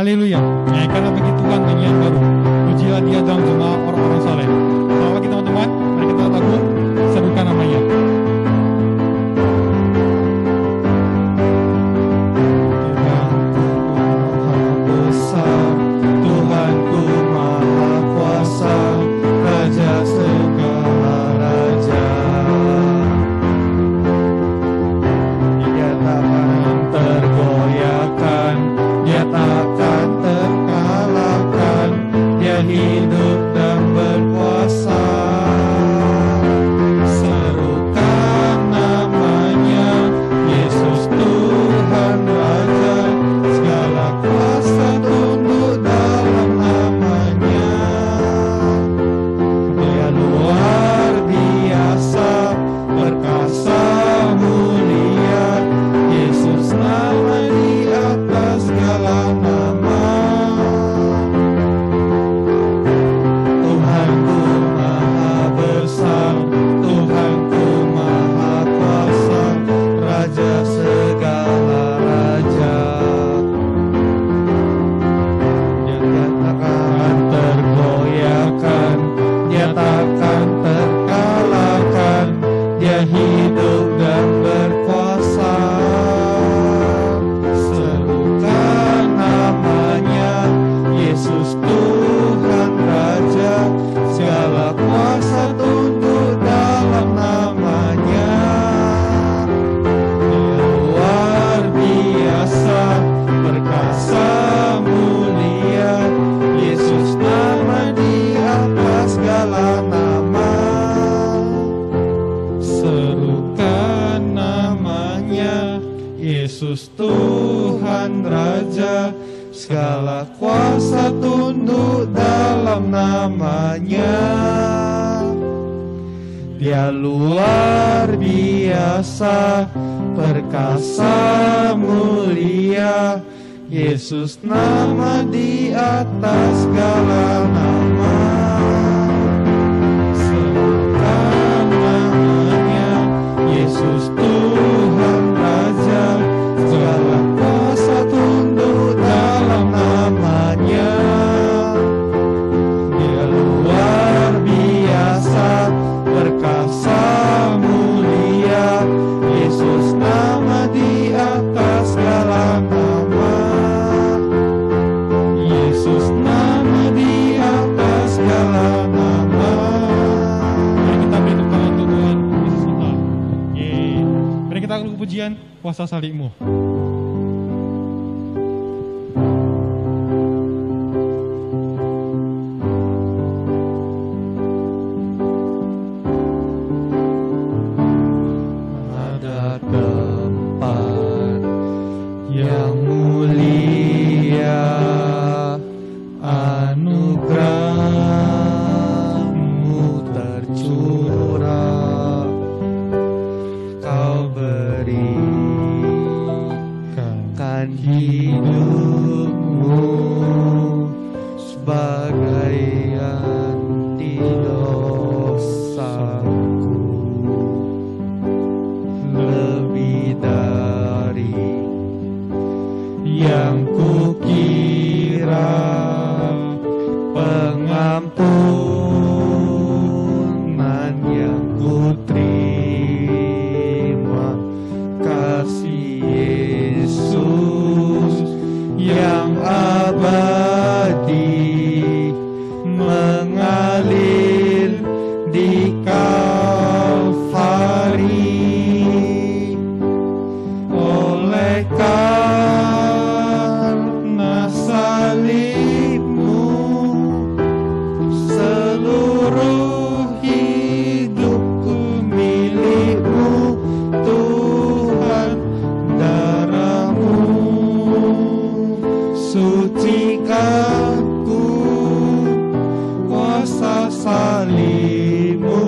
Haleluya. Karena bagi Tuhan nyanyian baru. Pujilah Dia dalam jemaah orang-orang saleh. Selamat pagi teman-teman. Mari kita lagu serukan namanya. Dia luar biasa, perkasa, mulia. Yesus nama di atas segala nama. Serukan namanya, Yesus Tuhan Raja. Segala kuasa tunduk dalam namanya. Dia luar biasa, perkasa, mulia. Yesus nama di atas segala nama. Yesus nama di atas segala nama. Mari kita beri tepuk tangan untuk Tuhan Yesus kita. Mari kita lakukan pujian kuasa salibmu. Sucikanku kuasa salibmu.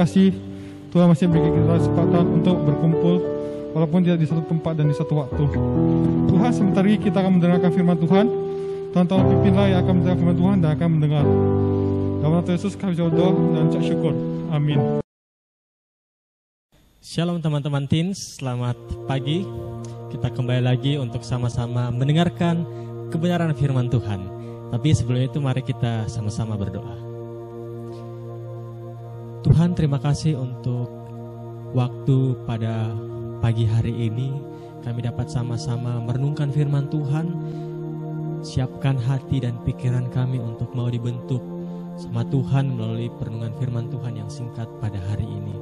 kasih Tuhan masih beri kita kesempatan untuk berkumpul walaupun tidak di satu tempat dan di satu waktu. Tuhan, sebentar lagi kita akan mendengarkan firman Tuhan. Tuhan tolong pimpinlah yang akan mendengar firman Tuhan dan akan mendengar. Dalam nama Yesus kami berdoa dan ucap syukur. Amin. Shalom teman-teman teens, selamat pagi. Kita kembali lagi untuk sama-sama mendengarkan kebenaran firman Tuhan. Tapi sebelum itu mari kita sama-sama berdoa. Tuhan, terima kasih untuk waktu pada pagi hari ini. Kami dapat sama-sama merenungkan firman Tuhan. Siapkan hati dan pikiran kami untuk mau dibentuk sama Tuhan melalui perenungan firman Tuhan yang singkat pada hari ini.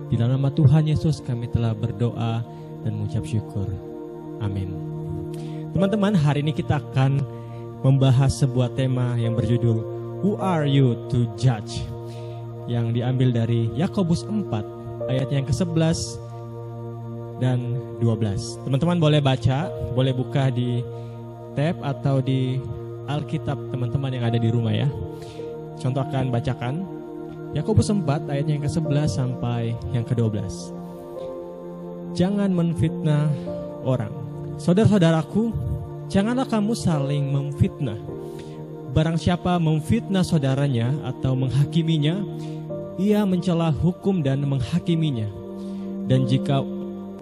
Di dalam nama Tuhan Yesus kami telah berdoa dan mengucap syukur. Amin. Teman-teman, hari ini kita akan membahas sebuah tema yang berjudul Who are you to judge? Yang diambil dari Yakobus 4 ayat yang ke-11 dan 12. Teman-teman boleh baca, boleh buka di tab atau di Alkitab teman-teman yang ada di rumah ya. Contoh akan bacakan Yakobus 4 ayat yang ke-11 sampai yang ke-12. Jangan menfitnah orang. Saudara-saudaraku, janganlah kamu saling memfitnah. Barang siapa memfitnah saudaranya atau menghakiminya, ia mencela hukum dan menghakiminya. Dan jika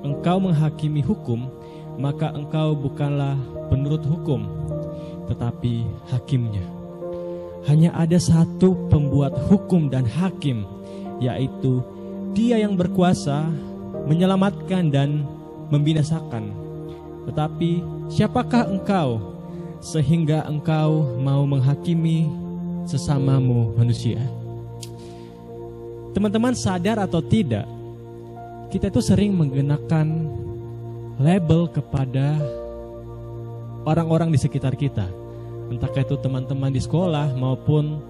engkau menghakimi hukum, maka engkau bukanlah penurut hukum, tetapi hakimnya. Hanya ada satu pembuat hukum dan hakim, yaitu Dia yang berkuasa menyelamatkan dan membinasakan. Tetapi siapakah engkau sehingga engkau mau menghakimi sesamamu manusia? Teman-teman, sadar atau tidak, kita itu sering menggunakan label kepada orang-orang di sekitar kita. Entah itu teman-teman di sekolah maupun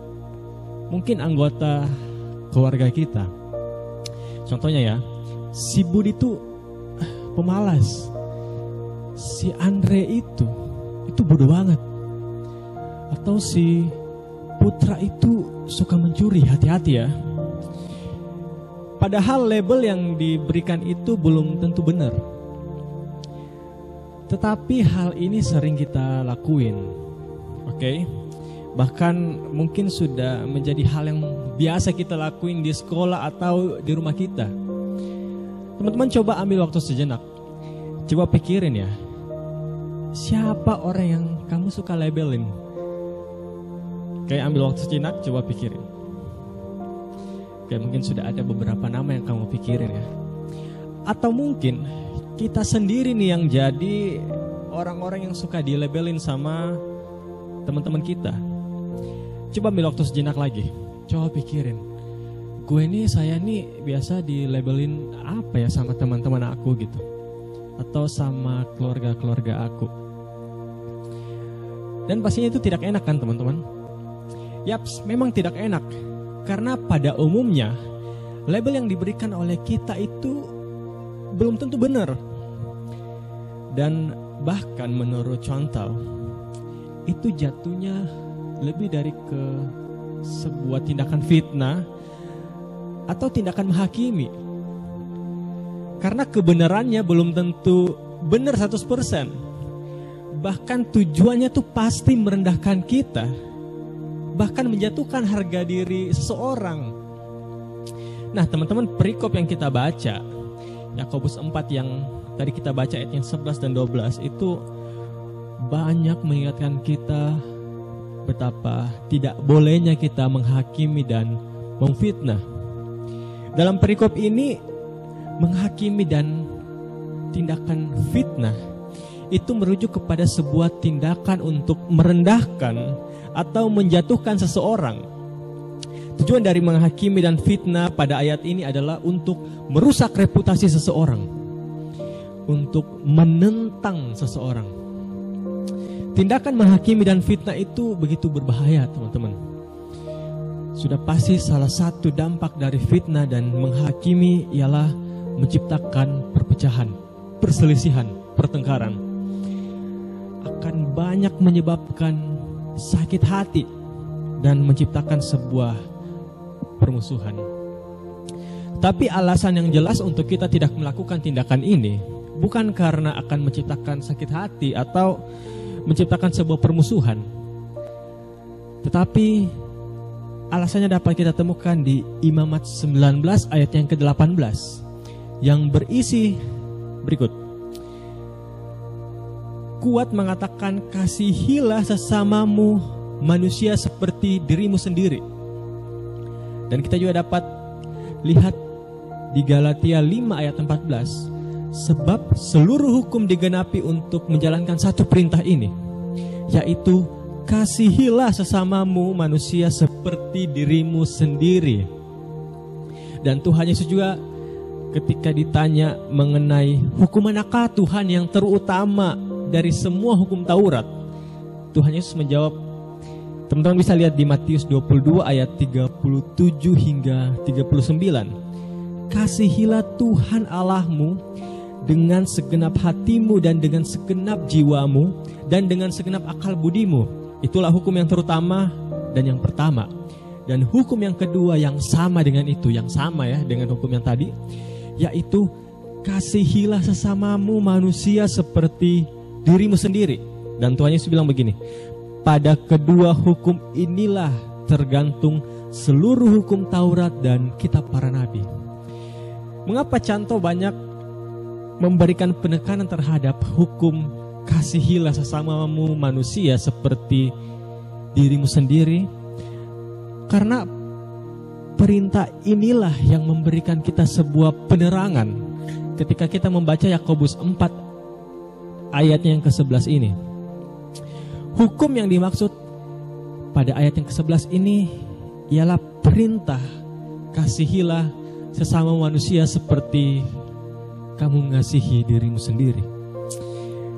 mungkin anggota keluarga kita. Contohnya ya, si Budi itu pemalas, si Andre itu bodoh banget, atau si Putra itu suka mencuri, hati-hati ya. Padahal label yang diberikan itu belum tentu benar. Tetapi hal ini sering kita lakuin, oke? Bahkan mungkin sudah menjadi hal yang biasa kita lakuin di sekolah atau di rumah kita. Teman-teman coba ambil waktu sejenak, coba pikirin ya, siapa orang yang kamu suka labelin? Kayak ambil waktu sejenak, coba pikirin. Kayak mungkin sudah ada beberapa nama yang kamu pikirin ya. Atau mungkin kita sendiri nih yang jadi orang-orang yang suka dilabelin sama teman-teman kita. Coba ambil waktu sejenak lagi, coba pikirin. Saya nih biasa dilabelin apa ya sama teman-teman aku gitu, atau sama keluarga-keluarga aku. Dan pastinya itu tidak enak kan teman-teman? Yaps, memang tidak enak. Karena pada umumnya label yang diberikan oleh kita itu belum tentu benar. Dan bahkan menurut Chantal, itu jatuhnya lebih dari ke sebuah tindakan fitnah atau tindakan menghakimi. Karena kebenarannya belum tentu benar 100%. Bahkan tujuannya tuh pasti merendahkan kita, bahkan menjatuhkan harga diri seseorang. Nah teman-teman, perikop yang kita baca, Yakobus 4 yang tadi kita baca ayat yang 11 dan 12 itu banyak mengingatkan kita betapa tidak bolehnya kita menghakimi dan memfitnah. Dalam perikop ini, menghakimi dan tindakan fitnah itu merujuk kepada sebuah tindakan untuk merendahkan atau menjatuhkan seseorang. Tujuan dari menghakimi dan fitnah pada ayat ini adalah untuk merusak reputasi seseorang, untuk menentang seseorang. Tindakan menghakimi dan fitnah itu begitu berbahaya, teman-teman. Sudah pasti salah satu dampak dari fitnah dan menghakimi ialah menciptakan perpecahan, perselisihan, pertengkaran. Akan banyak menyebabkan sakit hati dan menciptakan sebuah permusuhan. Tapi alasan yang jelas untuk kita tidak melakukan tindakan ini bukan karena akan menciptakan sakit hati atau menciptakan sebuah permusuhan. Tetapi alasannya dapat kita temukan di Imamat 19 ayat yang ke-18 yang berisi berikut. Kuat mengatakan, kasihilah sesamamu manusia seperti dirimu sendiri. Dan kita juga dapat lihat di Galatia 5 ayat 14, sebab seluruh hukum digenapi untuk menjalankan satu perintah ini, yaitu kasihilah sesamamu manusia seperti dirimu sendiri. Dan Tuhan Yesus juga ketika ditanya mengenai hukum manakah Tuhan yang terutama dari semua hukum Taurat, Tuhan Yesus menjawab, teman-teman bisa lihat di Matius 22 ayat 37 hingga 39. Kasihilah Tuhan Allahmu dengan segenap hatimu dan dengan segenap jiwamu dan dengan segenap akal budimu. Itulah hukum yang terutama dan yang pertama. Dan hukum yang kedua yang sama dengan itu, yang sama ya dengan hukum yang tadi, yaitu kasihilah sesamamu manusia seperti dirimu sendiri. Dan Tuhan Yesus bilang begini, pada kedua hukum inilah tergantung seluruh hukum Taurat dan kitab para nabi. Mengapa Canto banyak memberikan penekanan terhadap hukum kasihilah sesamamu manusia seperti dirimu sendiri? Karena perintah inilah yang memberikan kita sebuah penerangan ketika kita membaca Yakobus 4 ayatnya yang ke-11 ini. Hukum yang dimaksud pada ayat yang ke-11 ini ialah perintah kasihilah sesama manusia seperti kamu mengasihi dirimu sendiri.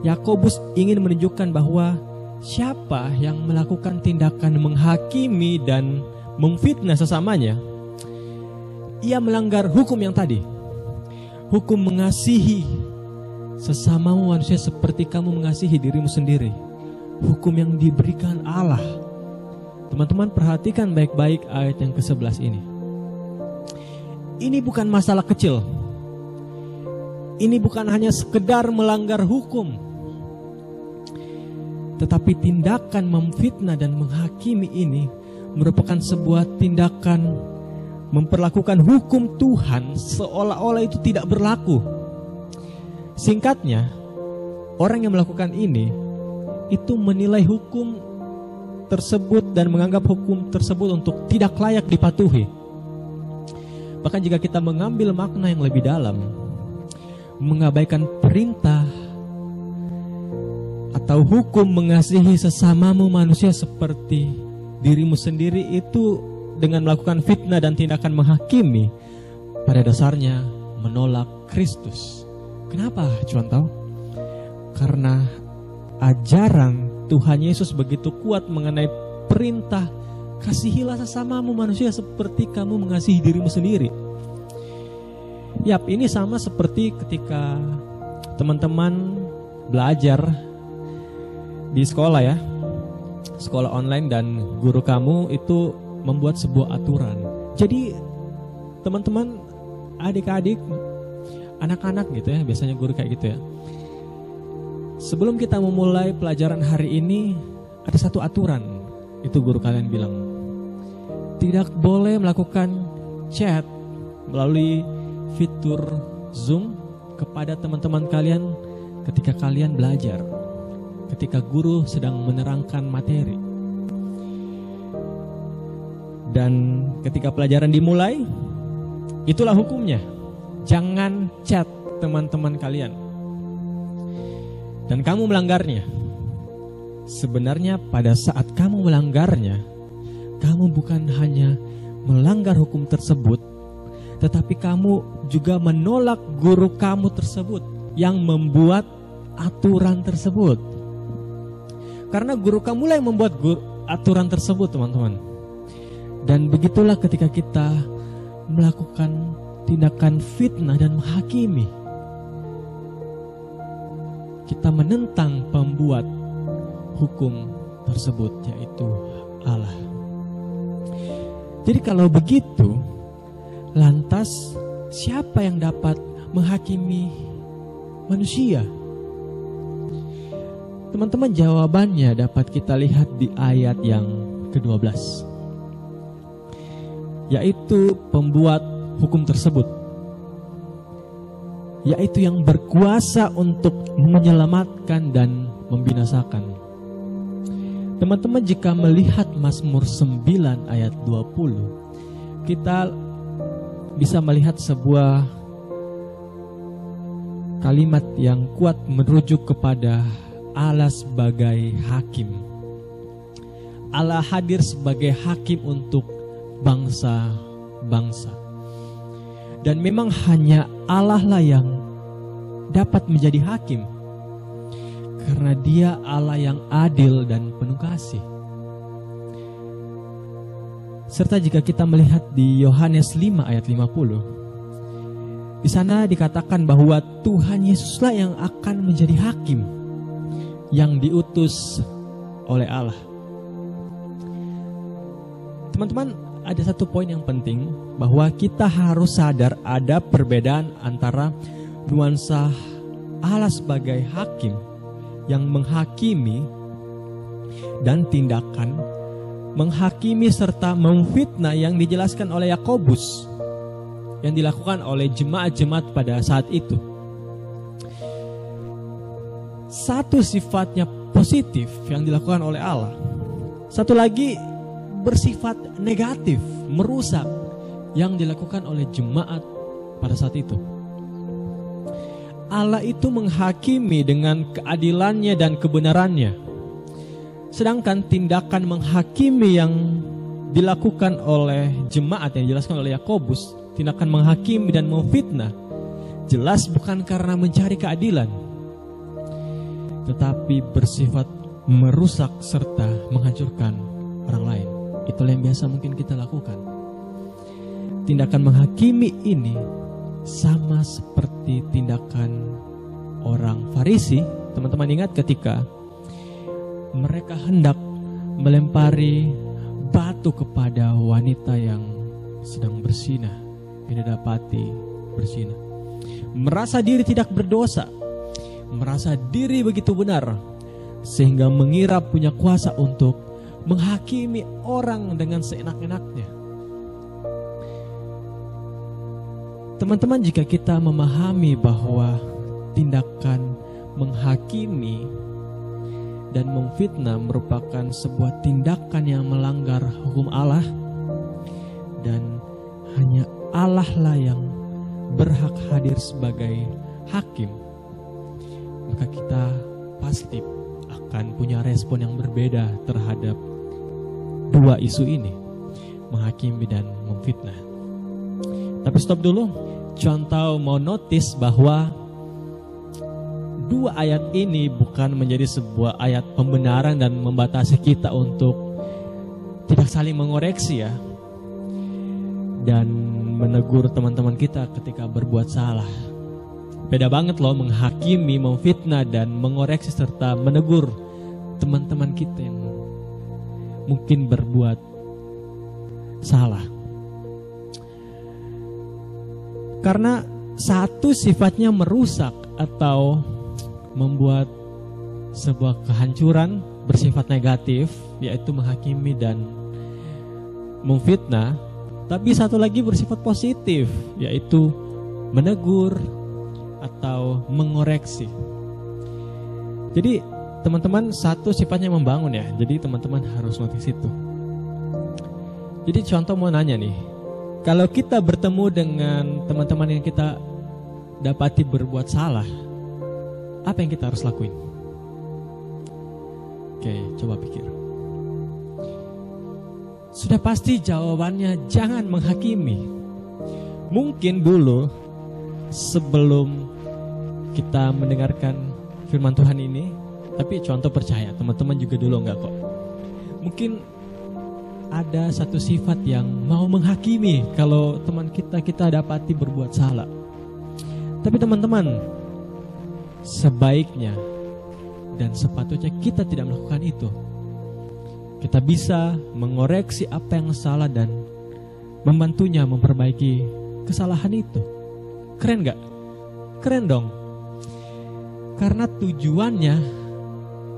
Yakobus ingin menunjukkan bahwa siapa yang melakukan tindakan menghakimi dan memfitnah sesamanya, ia melanggar hukum yang tadi. Hukum mengasihi sesamamu manusia seperti kamu mengasihi dirimu sendiri. Hukum yang diberikan Allah. Teman-teman perhatikan baik-baik ayat yang ke-11 ini. Ini bukan masalah kecil. Ini bukan hanya sekedar melanggar hukum, tetapi tindakan memfitnah dan menghakimi ini merupakan sebuah tindakan memperlakukan hukum Tuhan seolah-olah itu tidak berlaku. Singkatnya, orang yang melakukan ini itu menilai hukum tersebut dan menganggap hukum tersebut untuk tidak layak dipatuhi. Bahkan jika kita mengambil makna yang lebih dalam, mengabaikan perintah atau hukum mengasihi sesamamu manusia seperti dirimu sendiri itu dengan melakukan fitnah dan tindakan menghakimi, pada dasarnya menolak Kristus. Kenapa cuan tahu? Karena ajaran Tuhan Yesus begitu kuat mengenai perintah kasihilah sesamamu manusia seperti kamu mengasihi dirimu sendiri. Yap, ini sama seperti ketika teman-teman belajar di sekolah ya, sekolah online, dan guru kamu itu membuat sebuah aturan. Jadi teman-teman, adik-adik, anak-anak gitu ya, biasanya guru kayak gitu ya, sebelum kita memulai pelajaran hari ini ada satu aturan. Itu guru kalian bilang, tidak boleh melakukan chat melalui fitur Zoom kepada teman-teman kalian ketika kalian belajar, ketika guru sedang menerangkan materi. Dan ketika pelajaran dimulai, itulah hukumnya. Jangan chat teman-teman kalian. Dan kamu melanggarnya. Sebenarnya pada saat kamu melanggarnya, kamu bukan hanya melanggar hukum tersebut, tetapi kamu juga menolak guru kamu tersebut yang membuat aturan tersebut. Karena guru kamu lah yang membuat aturan tersebut, teman-teman. Dan begitulah ketika kita melakukan tindakan fitnah dan menghakimi, kita menentang pembuat hukum tersebut, yaitu Allah. Jadi kalau begitu, lantas siapa yang dapat menghakimi manusia? Teman-teman, jawabannya dapat kita lihat di ayat yang ke-12, yaitu pembuat hukum tersebut, yaitu yang berkuasa untuk menyelamatkan dan membinasakan. Teman-teman, jika melihat Mazmur 9 ayat 20, kita bisa melihat sebuah kalimat yang kuat merujuk kepada Allah sebagai hakim. Allah hadir sebagai hakim untuk bangsa-bangsa. Dan memang hanya Allah lah yang dapat menjadi hakim, karena Dia Allah yang adil dan penuh kasih. Serta jika kita melihat di Yohanes 5 ayat 50, di sana dikatakan bahwa Tuhan Yesuslah yang akan menjadi hakim yang diutus oleh Allah. Teman-teman, ada satu poin yang penting, bahwa kita harus sadar ada perbedaan antara nuansa Allah sebagai hakim yang menghakimi dan tindakan menghakimi serta memfitnah yang dijelaskan oleh Yakobus yang dilakukan oleh jemaat-jemaat pada saat itu. Satu sifatnya positif yang dilakukan oleh Allah, satu lagi bersifat negatif, merusak yang dilakukan oleh jemaat pada saat itu. Allah itu menghakimi dengan keadilannya dan kebenarannya, sedangkan tindakan menghakimi yang dilakukan oleh jemaat yang dijelaskan oleh Yakobus, tindakan menghakimi dan memfitnah, jelas bukan karena mencari keadilan, tetapi bersifat merusak serta menghancurkan orang lain. Itulah yang biasa mungkin kita lakukan. Tindakan menghakimi ini sama seperti tindakan orang Farisi. Teman-teman ingat ketika mereka hendak melempari batu kepada wanita yang sedang berzinah, yang didapati berzinah. Merasa diri tidak berdosa, merasa diri begitu benar, sehingga mengira punya kuasa untuk menghakimi orang dengan seenak-enaknya. Teman-teman, jika kita memahami bahwa tindakan menghakimi dan memfitnah merupakan sebuah tindakan yang melanggar hukum Allah, dan hanya Allah lah yang berhak hadir sebagai hakim, maka kita pasti akan punya respon yang berbeda terhadap dua isu ini, menghakimi dan memfitnah. Tapi stop dulu, contoh mau notice bahwa dua ayat ini bukan menjadi sebuah ayat pembenaran dan membatasi kita untuk tidak saling mengoreksi ya, dan menegur teman-teman kita ketika berbuat salah. Beda banget loh menghakimi, memfitnah, dan mengoreksi serta menegur teman-teman kita yang mungkin berbuat salah. Karena satu sifatnya merusak atau membuat sebuah kehancuran bersifat negatif, yaitu menghakimi dan memfitnah. Tapi satu lagi bersifat positif, yaitu menegur atau mengoreksi. Jadi teman-teman, satu sifatnya membangun ya. Jadi teman-teman harus notice itu. Jadi contoh mau nanya nih, kalau kita bertemu dengan teman-teman yang kita dapati berbuat salah, apa yang kita harus lakuin? Oke, coba pikir. Sudah pasti jawabannya jangan menghakimi. Mungkin dulu sebelum kita mendengarkan firman Tuhan ini, tapi contoh percaya, teman-teman juga dulu enggak kok. Mungkin ada satu sifat yang mau menghakimi kalau teman kita dapati berbuat salah. Tapi teman-teman, sebaiknya dan sepatutnya kita tidak melakukan itu. Kita bisa mengoreksi apa yang salah dan membantunya memperbaiki kesalahan itu. Keren gak? Keren dong. Karena tujuannya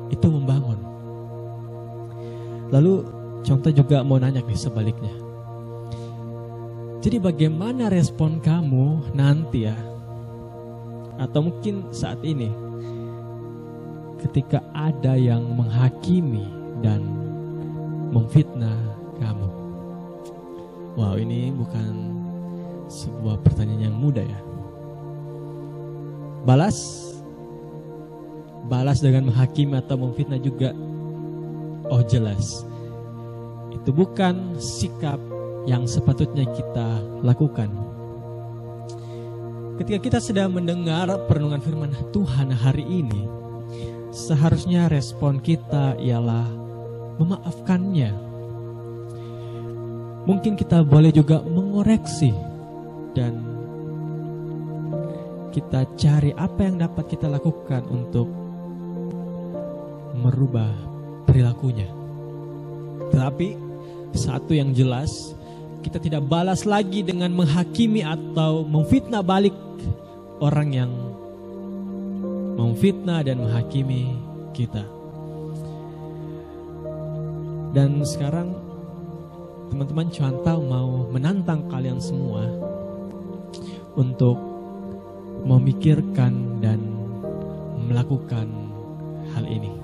itu membangun. Lalu contoh juga mau nanya nih sebaliknya. Jadi bagaimana respon kamu nanti ya? Atau mungkin saat ini ketika ada yang menghakimi dan memfitnah kamu. Wow, ini bukan sebuah pertanyaan yang mudah ya. Balas dengan menghakimi atau memfitnah juga. Oh jelas, itu bukan sikap yang sepatutnya kita lakukan. Ketika kita sedang mendengar perenungan firman Tuhan hari ini, seharusnya respon kita ialah memaafkannya. Mungkin kita boleh juga mengoreksi dan kita cari apa yang dapat kita lakukan untuk merubah perilakunya. Tetapi satu yang jelas, kita tidak balas lagi dengan menghakimi atau memfitnah balik orang yang memfitnah dan menghakimi kita. Dan sekarang teman-teman Cuantau mau menantang kalian semua untuk memikirkan dan melakukan hal ini.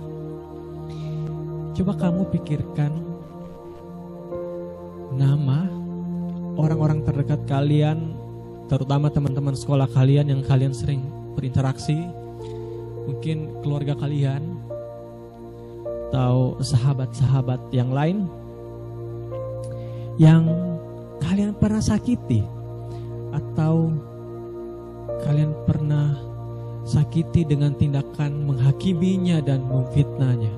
Coba kamu pikirkan nama orang-orang terdekat kalian, terutama teman-teman sekolah kalian yang kalian sering berinteraksi, mungkin keluarga kalian atau sahabat-sahabat yang lain yang kalian pernah sakiti atau kalian pernah sakiti dengan tindakan menghakiminya dan memfitnahnya.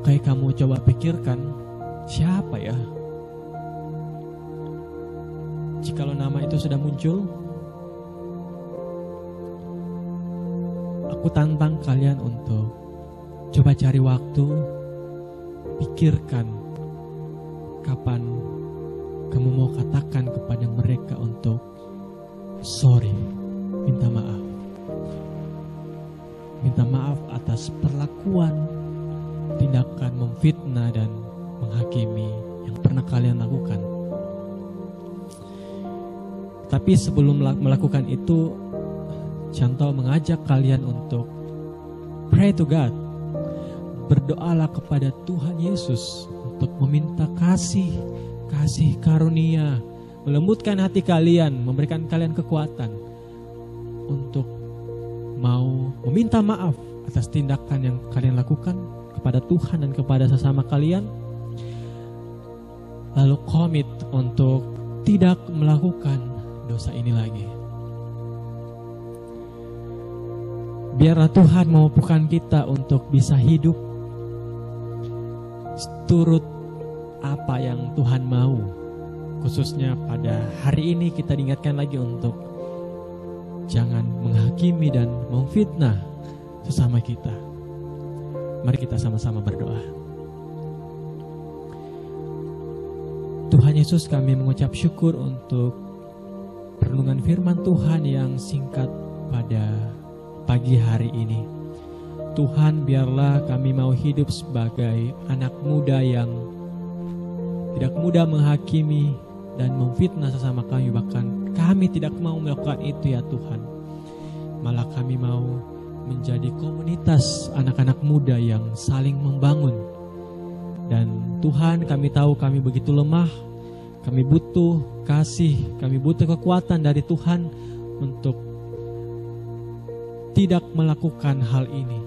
Kayak kamu coba pikirkan, siapa ya? Jikalau nama itu sudah muncul, aku tantang kalian untuk coba cari waktu, pikirkan kapan kamu mau katakan kepada mereka untuk sorry, minta maaf. Minta maaf atas perlakuan, tindakan memfitnah dan menghakimi yang pernah kalian lakukan. Tapi sebelum melakukan itu, Cuantau mengajak kalian untuk pray to God. Berdoalah kepada Tuhan Yesus untuk meminta kasih karunia, melembutkan hati kalian, memberikan kalian kekuatan untuk mau meminta maaf atas tindakan yang kalian lakukan kepada Tuhan dan kepada sesama kalian. Lalu komit untuk tidak melakukan dosa ini lagi. Biarlah Tuhan memampukan kita untuk bisa hidup turut apa yang Tuhan mau. Khususnya pada hari ini kita diingatkan lagi untuk jangan menghakimi dan memfitnah sesama kita. Mari kita sama-sama berdoa. Tuhan Yesus, kami mengucap syukur untuk perenungan firman Tuhan yang singkat pada pagi hari ini. Tuhan, biarlah kami mau hidup sebagai anak muda yang tidak mudah menghakimi dan memfitnah sesama kami. Bahkan kami tidak mau melakukan itu ya Tuhan. Malah kami mau menjadi komunitas anak-anak muda yang saling membangun. Dan Tuhan, kami tahu kami begitu lemah. Kami butuh kasih, kami butuh kekuatan dari Tuhan untuk tidak melakukan hal ini.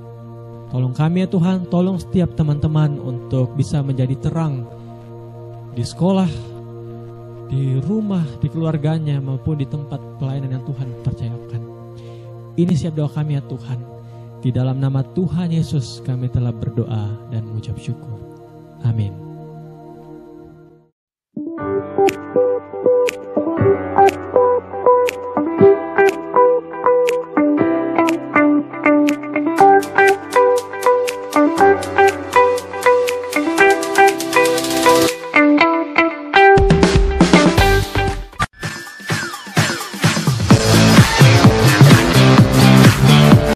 Tolong kami ya Tuhan, tolong setiap teman-teman untuk bisa menjadi terang di sekolah, di rumah, di keluarganya, maupun di tempat pelayanan yang Tuhan percayakan. Ini siap doa kami ya Tuhan. Di dalam nama Tuhan Yesus kami telah berdoa dan mengucap syukur. Amin.